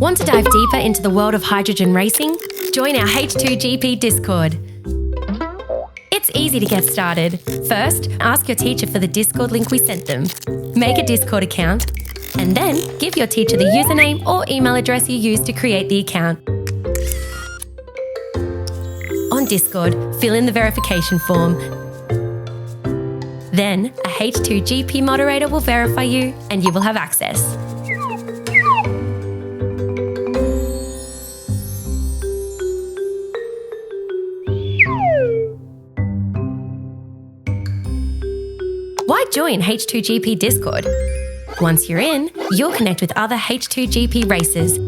Want to dive deeper into the world of hydrogen racing? Join our H2GP Discord. It's easy to get started. First, ask your teacher for the Discord link we sent them. Make a Discord account, and then give your teacher the username or email address you used to create the account. On Discord, fill in the verification form. Then, a H2GP moderator will verify you and you will have access. Why join H2GP Discord? Once you're in, you'll connect with other H2GP racers,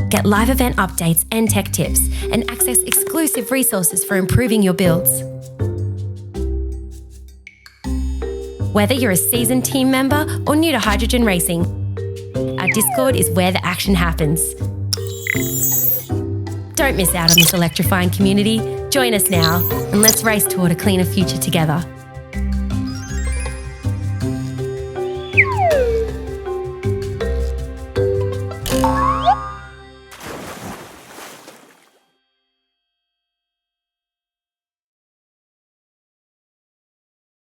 get live event updates and tech tips, and access exclusive resources for improving your builds. Whether you're a seasoned team member or new to hydrogen racing, our Discord is where the action happens. Don't miss out on this electrifying community. Join us now and let's race toward a cleaner future together.